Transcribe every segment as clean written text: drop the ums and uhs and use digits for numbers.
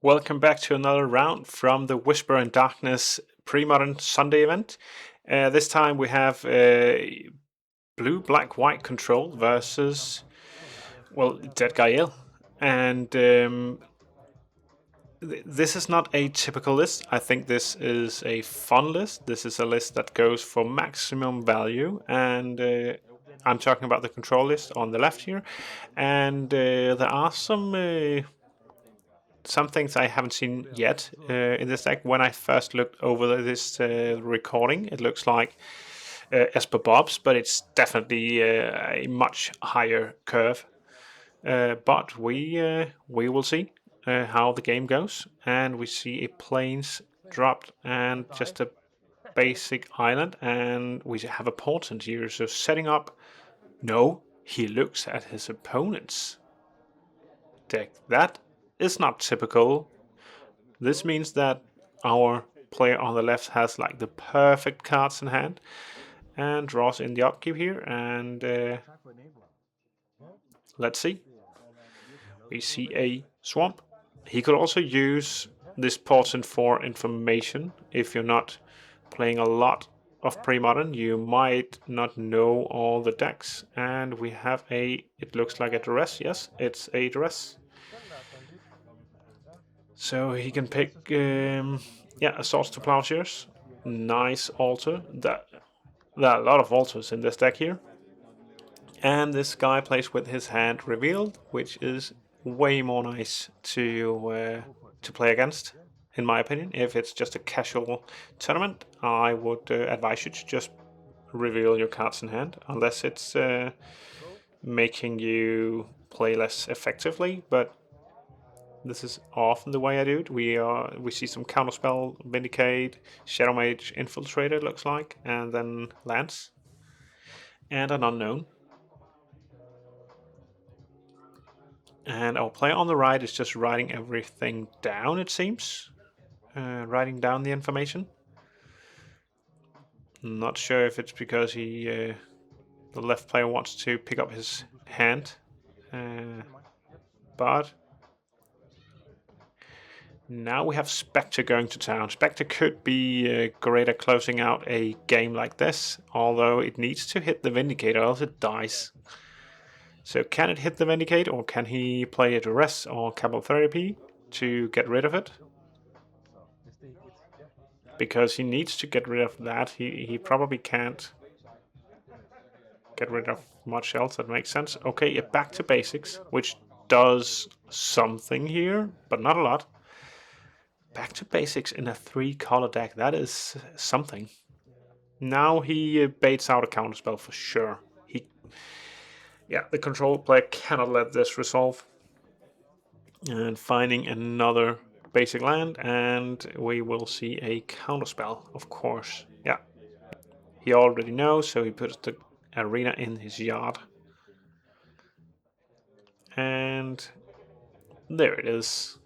Welcome back to another round from the Whisper in Darkness Premodern Sunday event. This time we have blue, black, white control versus, well, Dead Guy Ill. And this is not a typical list. I think this is a fun list. This is a list that goes for maximum value. And I'm talking about the control list on the left here. And there are some things I haven't seen yet in this deck. When I first looked over this recording, it looks like Esper Bob's, but it's definitely a much higher curve. But we will see how the game goes, and we see a plains dropped and just a basic island, and we have a portent here. So setting up. No, he looks at his opponent's deck. That is not typical. This means that our player on the left has like the perfect cards in hand and draws in the upkeep here. And let's see. We see a swamp. He could also use this portent for information. If you're not playing a lot of Premodern, you might not know all the decks. And we have it looks like a duress. Yes, it's a duress. So he can pick, a Swords to Plowshares. Nice altar. There are a lot of altars in this deck here. And this guy plays with his hand revealed, which is way more nice to play against, in my opinion. If it's just a casual tournament, I would advise you to just reveal your cards in hand, unless it's making you play less effectively. But this is often the way I do it. We see some Counterspell, Vindicate, Shadow Mage, Infiltrator looks like, and then Lance, and an Unknown. And our player on the right is just writing everything down, it seems. Writing down the information. Not sure if it's because the left player wants to pick up his hand, but now we have Spectre going to town. Spectre could be great at closing out a game like this, although it needs to hit the Vindicate or else it dies. So can it hit the Vindicate, or can he play a Duress or Cabal Therapy to get rid of it? Because he needs to get rid of that. He probably can't get rid of much else that makes sense. Okay, back to basics, which does something here, but not a lot. Back to basics in a 3-color deck. That is something. Now he baits out a counterspell for sure. The control player cannot let this resolve. And finding another basic land, and we will see a counterspell, of course. Yeah, he already knows, so he puts the arena in his yard. And there it is.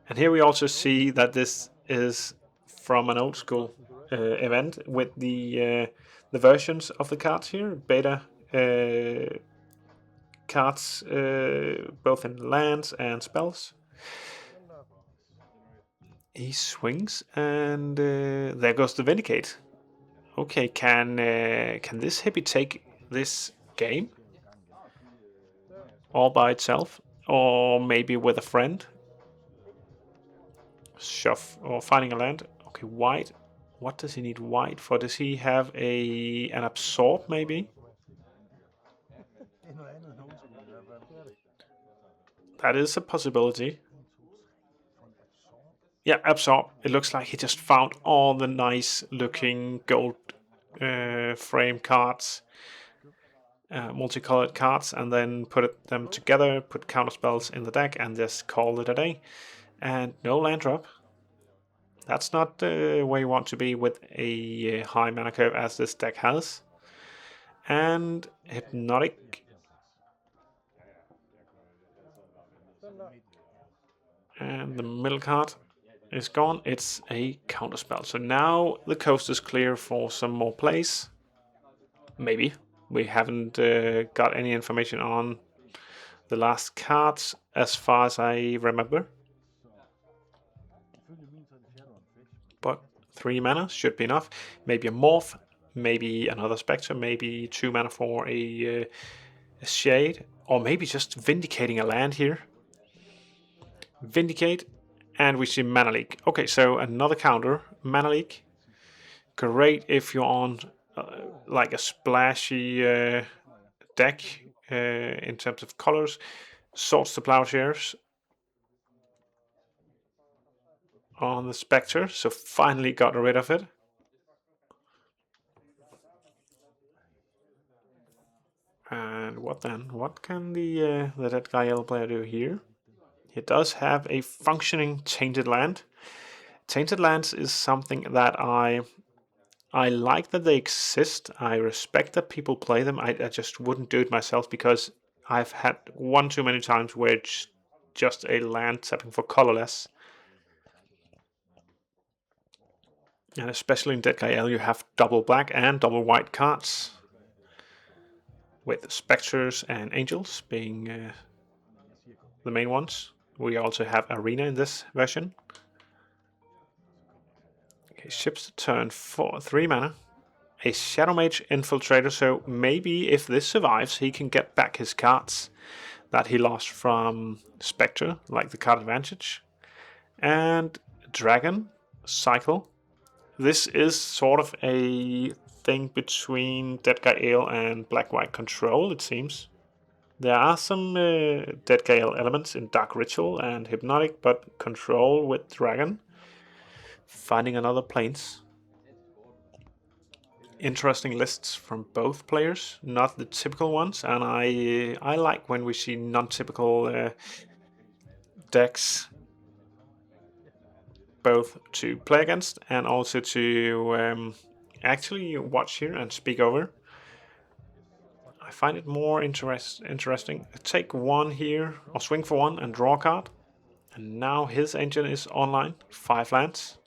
And here we also see that this is from an old school event with the versions of the cards here, beta cards, both in lands and spells. He swings, and there goes the Vindicate. Okay, can this hippie take this game all by itself, or maybe with a friend? Shove or finding a land. Okay, white. What does he need white for? Does he have an absorb maybe? That is a possibility. Yeah, absorb. It looks like he just found all the nice looking gold frame cards, multicolored cards, and then put them together, put counterspells in the deck, and just call it a day. And no land drop. That's not where you want to be with a high mana curve as this deck has. And Hypnotic. And the middle card is gone. It's a counterspell. So now the coast is clear for some more plays. Maybe. We haven't got any information on the last cards. as far as I remember. But 3 mana should be enough. Maybe a Morph, maybe another Spectre, maybe 2 mana for a Shade, or maybe just Vindicating a land here. Vindicate, and we see Mana Leak. Okay, so another counter, Mana Leak. Great if you're on like a splashy deck in terms of colors. Swords to Plowshares on the Spectre, so finally got rid of it. And what then? What can the Dead Gael player do here? He does have a functioning Tainted Land. Tainted Lands is something that I like that they exist. I respect that people play them. I just wouldn't do it myself because I've had one too many times where it's just a land tapping for colorless. And especially in Dead Gael, you have double black and double white cards, with Spectres and Angels being the main ones. We also have Arena in this version. Okay, ships to turn for 3 mana. A Shadow Mage Infiltrator, so maybe if this survives, he can get back his cards that he lost from Spectre, like the card advantage. And Dragon Cycle. This is sort of a thing between Dead Gael and Black-White Control, it seems. There are some Dead Gael elements in Dark Ritual and Hypnotic, but Control with Dragon. Finding another planes. Interesting lists from both players, not the typical ones, and I like when we see non-typical decks, both to play against and also to actually watch here and speak over. I find it more interesting. Take one here, or swing for one and draw a card. And now his engine is online, 5 lands.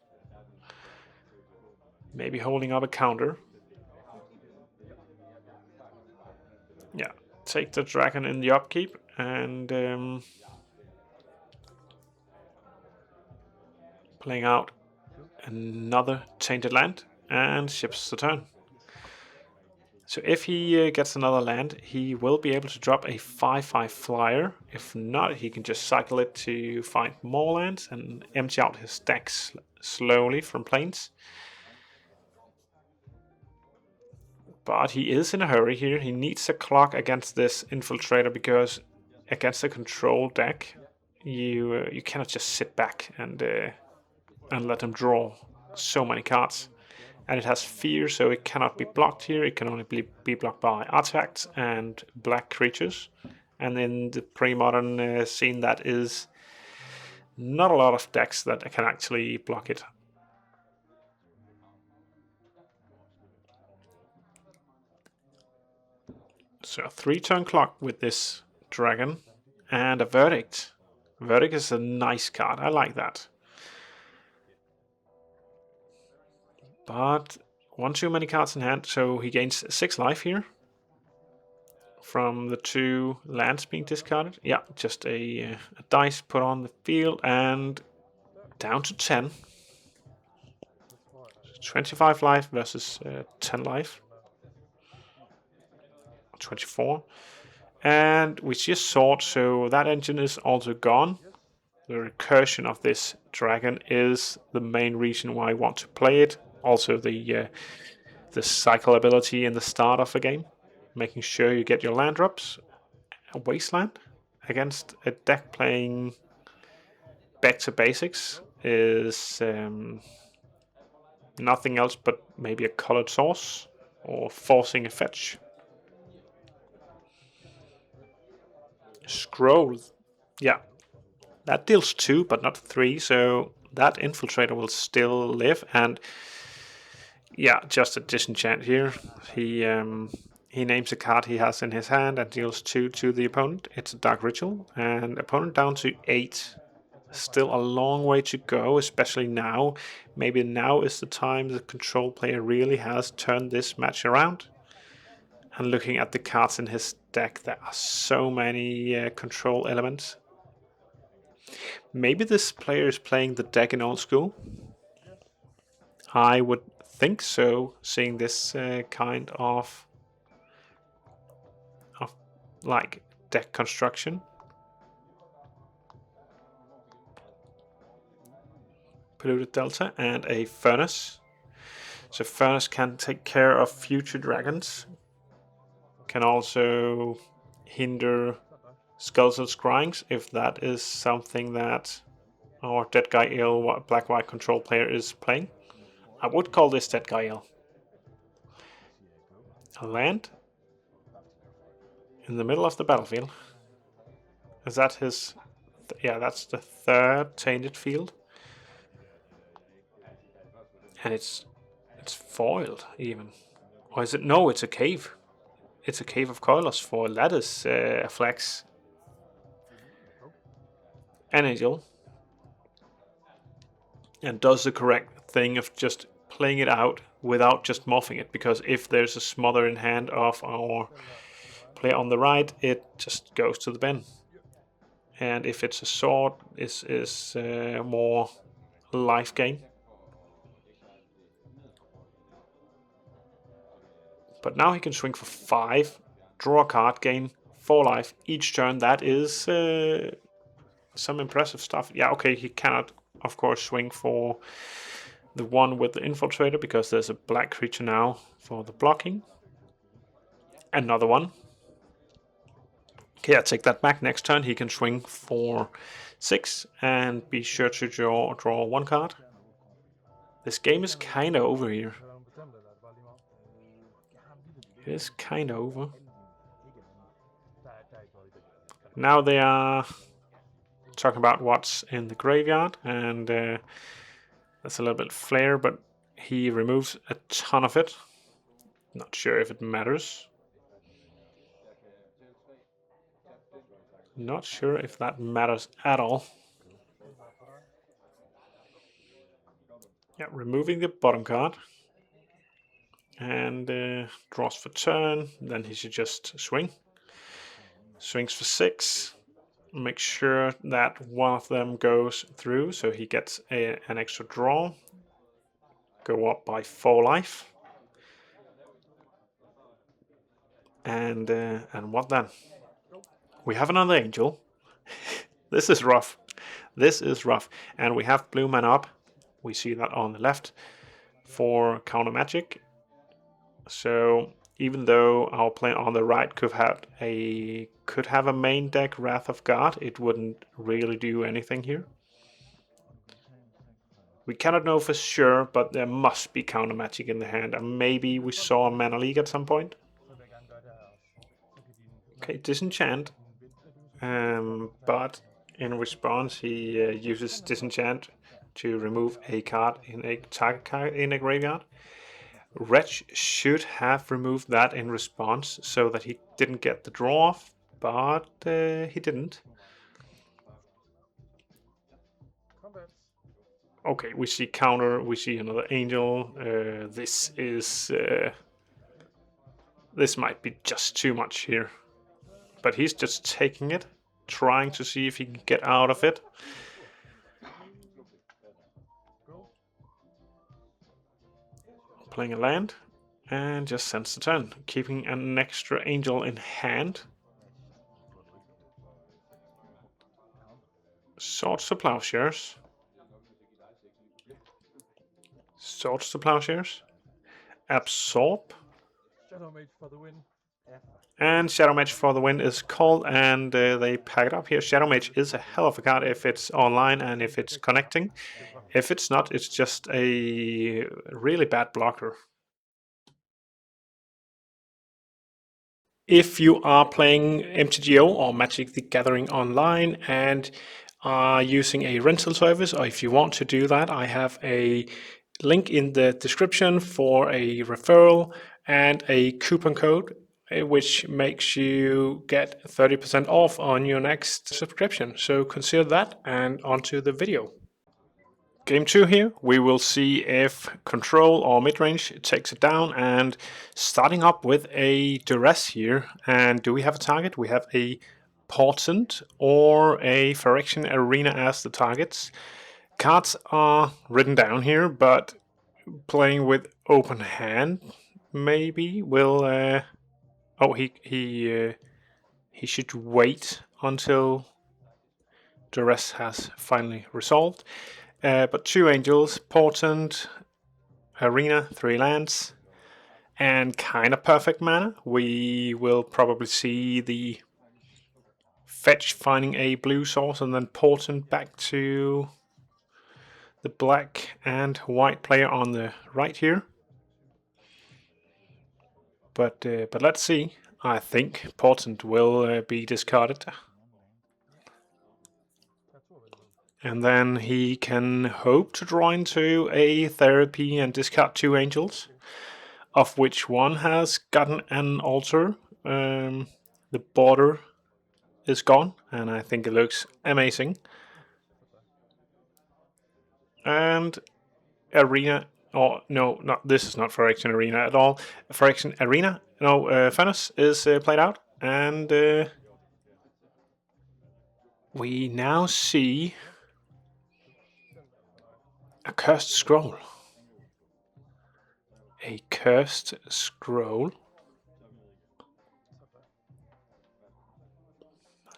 Maybe holding up a counter. Yeah, take the dragon in the upkeep and playing out another Tainted Land and ships the turn. So if he gets another land, he will be able to drop a 5/5 flyer. If not, he can just cycle it to find more lands and empty out his stacks slowly from planes. But he is in a hurry here. He needs a clock against this Infiltrator because against a control deck, you cannot just sit back and let him draw so many cards. And it has fear, so it cannot be blocked here. It can only be blocked by artifacts and black creatures. And in the pre-modern scene, that is not a lot of decks that can actually block it. So a 3-turn clock with this dragon and a Verdict. Verdict is a nice card. I like that. But one too many cards in hand, so he gains 6 life here from the 2 lands being discarded. Yeah, just a dice put on the field and down to 10. 25 life versus 10 life. 24. And we see a sword, so that engine is also gone. The recursion of this dragon is the main reason why I want to play it. Also the cycle ability in the start of the game, making sure you get your land drops. A wasteland against a deck playing back to basics is nothing else but maybe a colored source or forcing a fetch. Scroll. Yeah, that deals 2 but not 3, so that Infiltrator will still live. And yeah, just a disenchant here. He names a card he has in his hand and deals 2 to the opponent. It's a Dark Ritual, and opponent down to 8. Still a long way to go, especially now. Maybe now is the time the control player really has turned this match around. And looking at the cards in his deck, there are so many control elements. Maybe this player is playing the deck in old school. I would think so, seeing this kind of like deck construction. Polluted Delta and a Furnace. So Furnace can take care of future dragons. Can also hinder Skeletal Scryings if that is something that our Dead Guy Ill black-white control player is playing. I would call this Dead Guy Ill. A land in the middle of the battlefield. Is that his... yeah, that's the third Tainted Field. And it's foiled, even. Or is it? No, it's a cave. It's a Cave of Coilers foil. That is a flex. An Angel. And does the correct thing of just playing it out without just morphing it. Because if there's a smother in hand of our player on the right, it just goes to the bin. And if it's a sword, is more life gain. But now he can swing for 5, draw a card, gain 4 life each turn. That is some impressive stuff. Yeah, okay, he cannot, of course, swing for the one with the Infiltrator because there's a black creature now for the blocking. Another one. Okay, I take that back. Next turn he can swing for 6 and be sure to draw 1 card. This game is kind of over here. It is kind of over. Now they are talking about what's in the graveyard, and that's a little bit flare, but he removes a ton of it. Not sure if it matters. Not sure if that matters at all. Yeah, removing the bottom card. And draws for turn. Then he should just swing. Swings for 6. Make sure that one of them goes through, so he gets an extra draw. Go up by 4 life. And what then? We have another Angel. This is rough. This is rough. And we have blue mana up. We see that on the left for counter magic. So even though our player on the right could have a main deck Wrath of God, it wouldn't really do anything here. We cannot know for sure, but there must be counter magic in the hand, and maybe we saw a Mana League at some point. Okay, Disenchant, but in response he uses Disenchant to remove a card in a target card in a graveyard. Wretch should have removed that in response so that he didn't get the draw off, but he didn't. Okay, we see counter, we see another Angel. This might be just too much here. But he's just taking it, trying to see if he can get out of it. Playing a land, and just sends the turn, keeping an extra Angel in hand. Swords to Plowshares. Swords to Plowshares. Absorb. And Shadow Mage for the win is called, and they pack it up here. Shadow Mage is a hell of a card if it's online and if it's connecting. If it's not, it's just a really bad blocker. If you are playing MTGO or Magic the Gathering online and are using a rental service, or if you want to do that, I have a link in the description for a referral and a coupon code which makes you get 30% off on your next subscription. So consider that, and onto the video. Game 2 here, we will see if control or midrange takes it down, and starting up with a duress here. And do we have a target? We have a Portent or a Phyrexian Arena as the targets. Cards are written down here, but playing with open hand maybe will. Oh, he should wait until the rest has finally resolved. But 2 angels, Portent, Arena, 3 lands, and kind of perfect mana. We will probably see the fetch finding a blue source and then Portent back to the black and white player on the right here. But let's see. I think Portent will be discarded. And then he can hope to draw into a therapy and discard 2 angels, of which one has gotten an altar. The border is gone, and I think it looks amazing. And Arena, oh no, this is not Phyrexian Arena at all. Phyrexian Arena, no, Fenris is played out, and we now see a cursed scroll. A cursed scroll.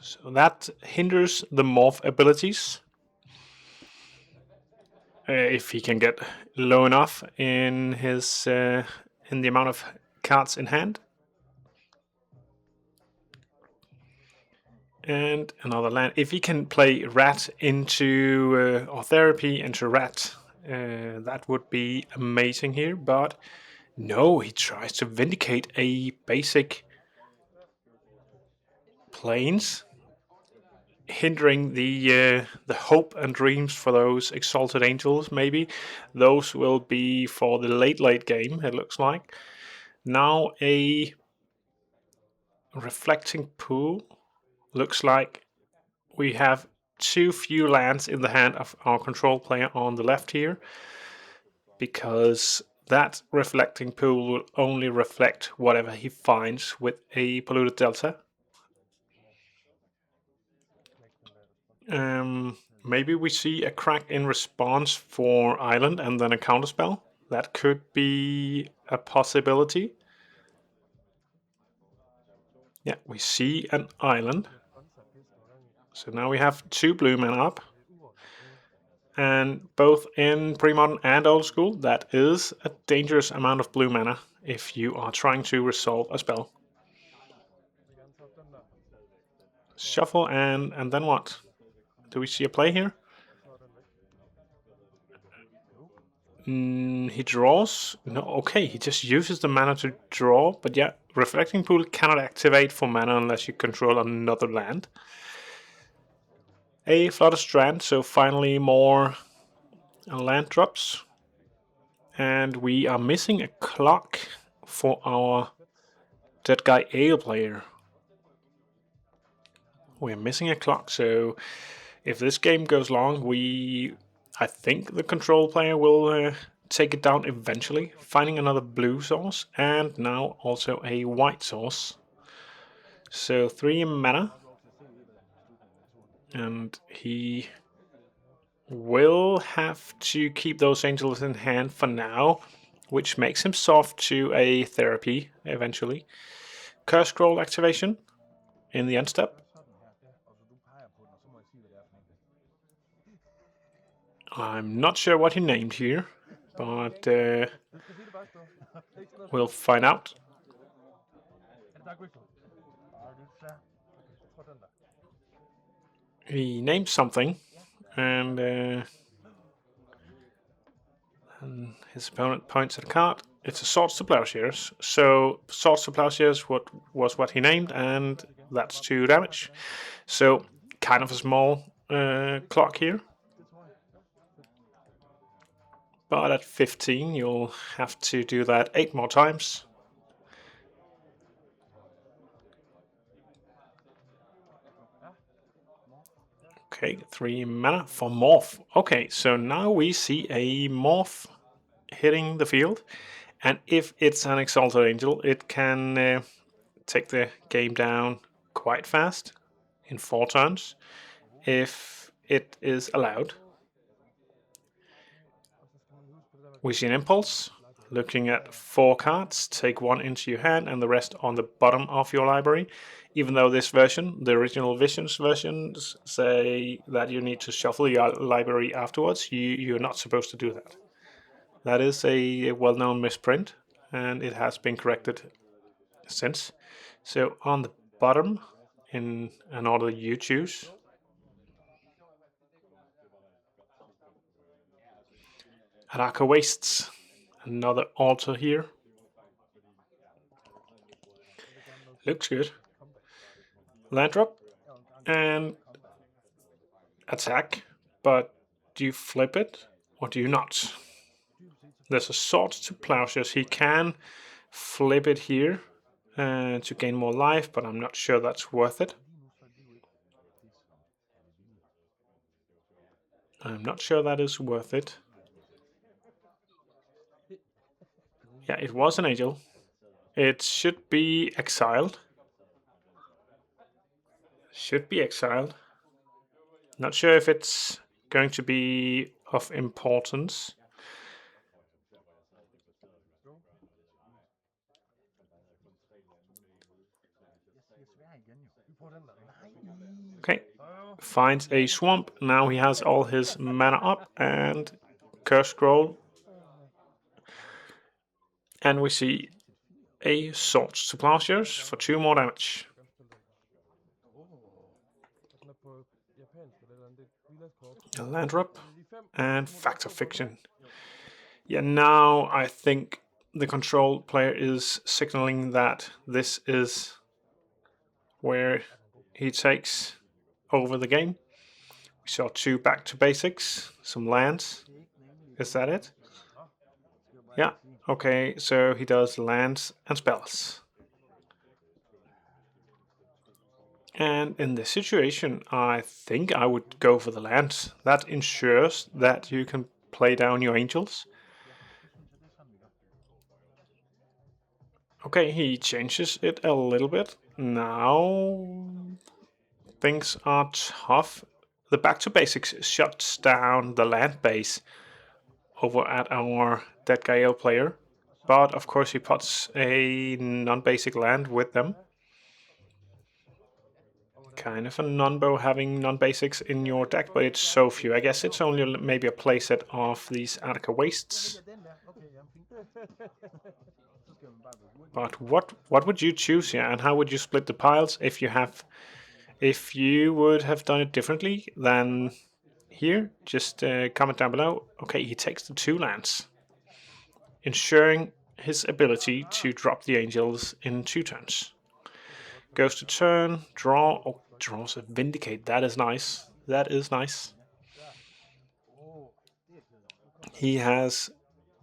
So that hinders the morph abilities. If he can get low enough in his in the amount of cards in hand. And another land. If he can play rat into or therapy into rat, that would be amazing here. But no, he tries to vindicate a basic planes, hindering the hope and dreams for those exalted angels. Maybe those will be for the late game. It looks like now a reflecting pool. Looks like we have too few lands in the hand of our control player on the left here, because that reflecting pool will only reflect whatever he finds with a polluted delta. Maybe we see a crack in response for island and then a counterspell. That could be a possibility. Yeah, we see an island. So now we have 2 blue mana up. And both in pre-modern and old school, that is a dangerous amount of blue mana if you are trying to resolve a spell. Shuffle and then what? Do we see a play here? He draws? No, okay, he just uses the mana to draw, but yeah, Reflecting Pool cannot activate for mana unless you control another land. A Flooded Strand, so finally more land drops. And we are missing a clock for our Dead Guy Ale player. We're missing a clock, so if this game goes long, I think the control player will take it down eventually, finding another blue source, and now also a white source. So 3 mana, and he will have to keep those angels in hand for now, which makes him soft to a therapy eventually. Curse Scroll activation in the end step. I'm not sure what he named here, but we'll find out. He named something, and his opponent points at a card. It's a Swords to Plowshares. So Swords to Plowshares was what he named, and that's 2 damage. So kind of a small clock here. But at 15, you'll have to do that 8 more times. Okay, 3 mana for Morph. Okay, so now we see a Morph hitting the field. And if it's an Exalted Angel, it can take the game down quite fast. in 4 turns if it is allowed. We see an impulse. Looking at 4 cards, take 1 into your hand and the rest on the bottom of your library. Even though this version, the original Visions versions, say that you need to shuffle your library afterwards, you're not supposed to do that. That is a well-known misprint, and it has been corrected since. So on the bottom, in an order you choose, Araka Wastes, another altar here. Looks good. Land drop and attack, but do you flip it or do you not? There's a sword to plowshares. He can flip it here to gain more life, but I'm not sure that's worth it. I'm not sure that is worth it. Yeah, it was an angel. It should be exiled. Should be exiled. Not sure if it's going to be of importance. Okay, finds a swamp. Now he has all his mana up and curse scroll. And we see a sword to plowshares for 2 more damage. A land drop and factor fiction. Yeah, now I think the control player is signaling that this is where he takes over the game. We saw 2 back to basics, some lands. Is that it? Yeah, okay, so he does lands and spells. And in this situation, I think I would go for the lands. That ensures that you can play down your angels. Okay, he changes it a little bit. Now things are tough. The back to basics shuts down the land base over at our Dead Gael player. But of course he puts a non-basic land with them. Kind of a non-bow having non-basics in your deck, but it's so few. I guess it's only maybe a playset of these Attica Wastes. But what would you choose here, and how would you split the piles if you would have done it differently than here? Just comment down below. Okay, he takes the 2 lands, ensuring his ability to drop the angels in 2 turns. Goes to turn, draw. Oh, draws a Vindicate. That is nice. That is nice. He has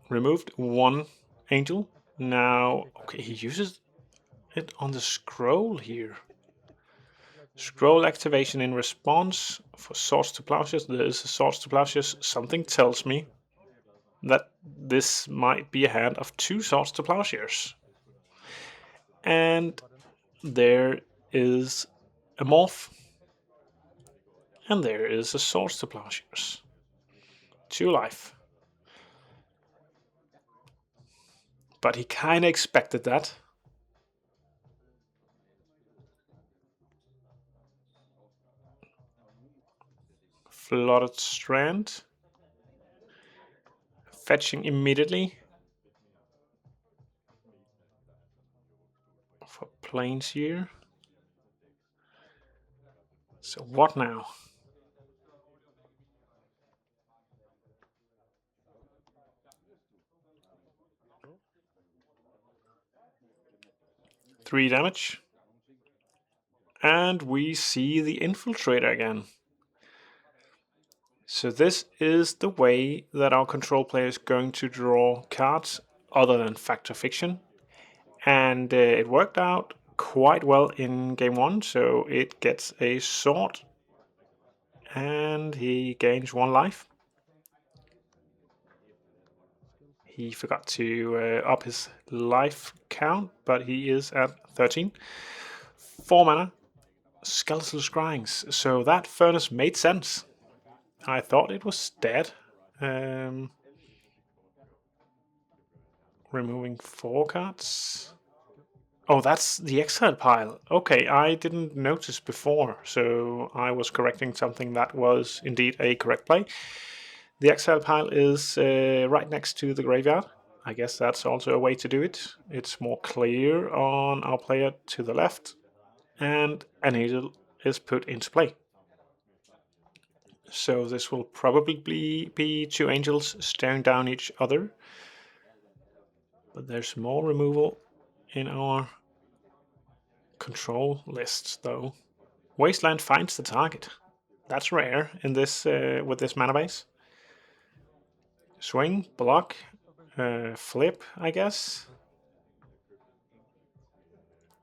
removed 1 angel. Now, okay, he uses it on the scroll here. Scroll activation in response for Swords to Plowshares. There is a Swords to Plowshares. Something tells me that this might be a hand of 2 Swords to Plowshares. And there is a Morph. And there is a Swords to Plowshares. 2 life. But he kinda expected that. Flooded Strand. Fetching immediately. For planes here. So what now? Three damage. And we see the Infiltrator again. So this is the way that our control player is going to draw cards other than Factor Fiction. And it worked out quite well in game 1, so it gets a sword. And he gains 1 life. He forgot to up his life count, but he is at 13. 4 mana. skeletal scryings. So that furnace made sense. I thought it was dead. Removing 4 cards. Oh, that's the exile pile. Okay, I didn't notice before, so I was correcting something that was indeed a correct play. The exile pile is right next to the graveyard. I guess that's also a way to do it. It's more clear on our player to the left, and an angel is put into play. So this will probably be 2 angels staring down each other. But there's more removal in our control list, though. Wasteland finds the target. That's rare in this with this mana base. Swing, block, flip, I guess.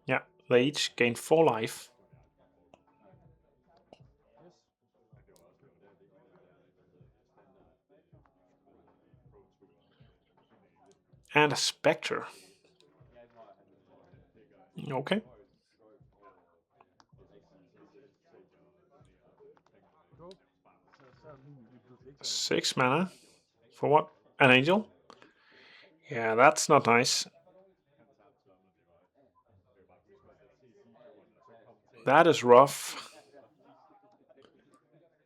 Yeah, they each gain 4 life. And a Spectre. Okay. Six mana. For what? An angel? Yeah, that's not nice. That is rough.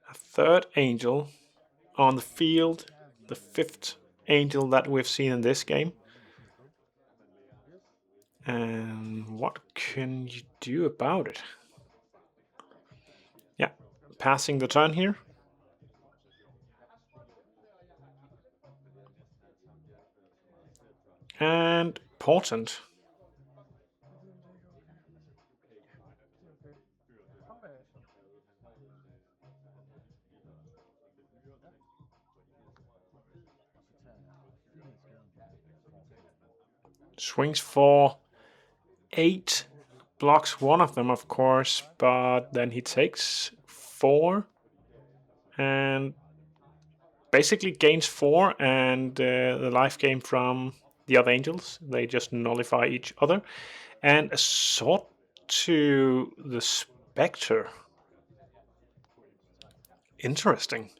A third angel on the field. The 5th angel that we've seen in this game. And what can you do about it? Yeah, passing the turn here. And Portent. Swings for 8. Blocks one of them, of course, but then he takes 4. And basically gains 4, and the life gain from the other angels. They just nullify each other. And a sword to the Spectre. Interesting.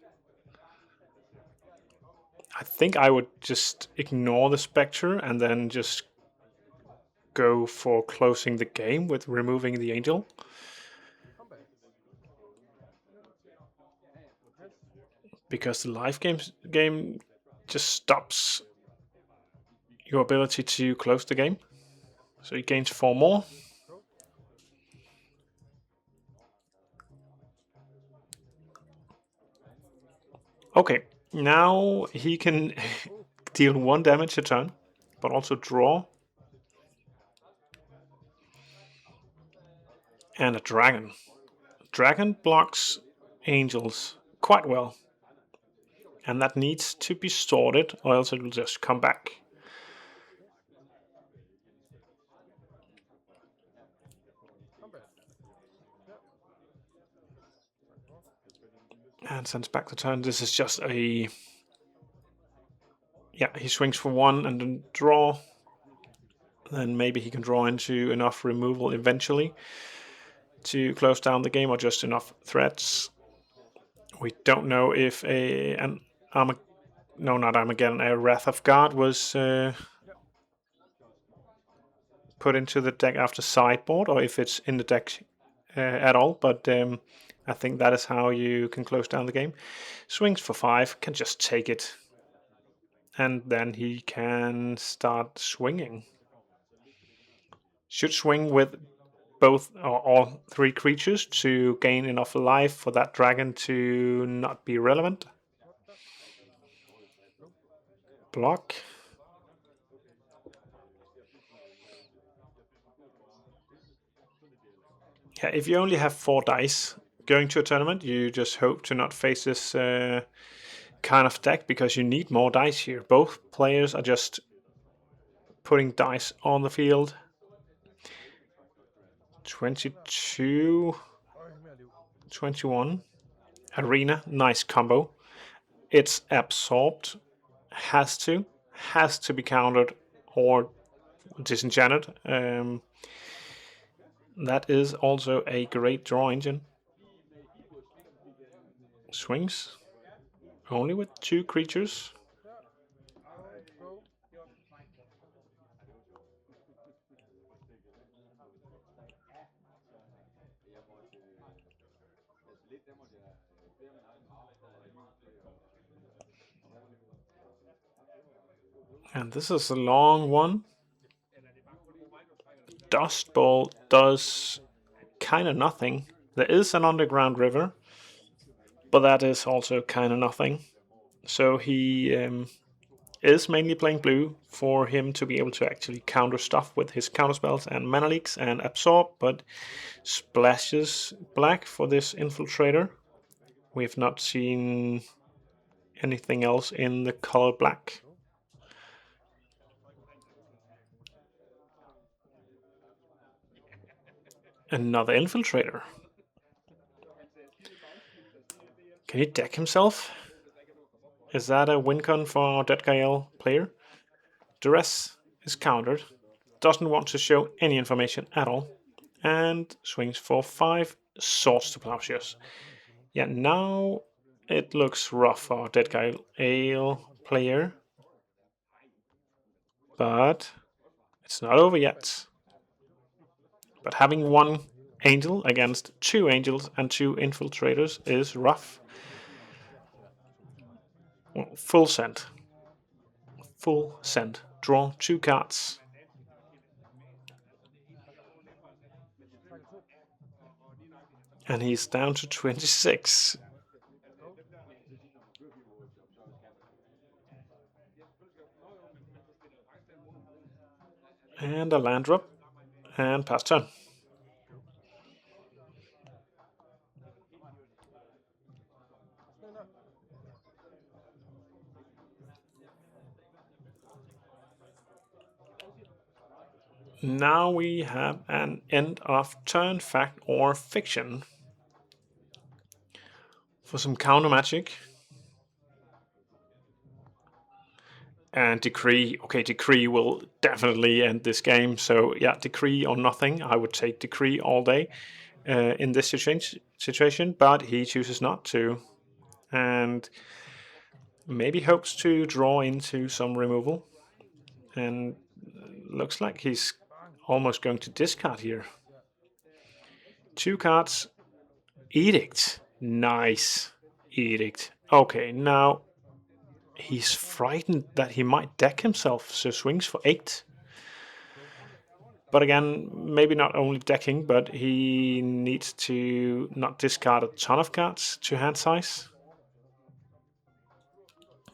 I think I would just ignore the Spectre and then just go for closing the game with removing the angel. Because the life game just stops your ability to close the game. So he gains 4 more. Okay, now he can deal 1 damage a turn, but also draw. And a dragon. Dragon blocks angels quite well. And that needs to be sorted, or else it will just come back. And sends back the turn. This is just a... Yeah, he swings for 1 and then draw. Then maybe he can draw into enough removal eventually to close down the game, or just enough threats. We don't know if a Wrath of God was put into the deck after sideboard, or if it's in the deck at all, but I think that is how you can close down the game. Swings for 5, can just take it. And then he can start swinging. Should swing with both or all 3 creatures to gain enough life for that dragon to not be relevant. Block. Yeah, if you only have 4 dice going to a tournament, you just hope to not face this kind of deck, because you need more dice here. Both players are just putting dice on the field. 22, 21. Arena, nice combo. It's absorbed. Has to be countered or disenchanted. That is also a great draw engine. Swings only with 2 creatures. And this is a long one. Dust Bowl does kind of nothing. There is an underground river, but that is also kind of nothing. So he is mainly playing blue for him to be able to actually counter stuff with his counterspells and mana leaks and absorb, but splashes black for this infiltrator. We have not seen anything else in the color black. Another infiltrator. Can he deck himself? Is that a win con for Dead Gael player? Duress is countered. Doesn't want to show any information at all. And swings for 5 swords to plowshares. Yeah, now it looks rough for Dead Gael player. But it's not over yet. But having 1 angel against 2 angels and 2 infiltrators is rough. Well, full send. Full send. Draw 2 cards. And he's down to 26. And a land drop. And pass turn. Now we have an end of turn fact or fiction. For some counter magic. And decree. Okay, decree will definitely end this game. So yeah, decree or nothing. I would take decree all day in this situation, but he chooses not to. And maybe hopes to draw into some removal. And looks like he's almost going to discard here. 2 cards. Edict. Nice. Edict. Okay, now he's frightened that he might deck himself, so swings for 8. But again, maybe not only decking, but he needs to not discard a ton of cards to hand size.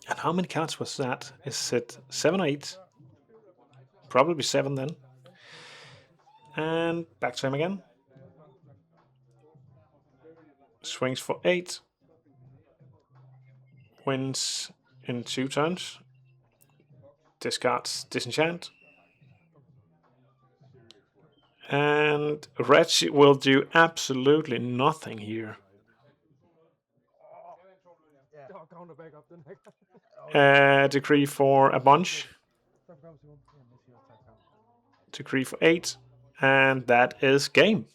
And how many cards was that? Is it 7 or 8? Probably 7 then. And back to him again. Swings for 8. Wins in 2 turns. Discards Disenchant. And red will do absolutely nothing here. Decree for a bunch. Decree for 8. And that is game.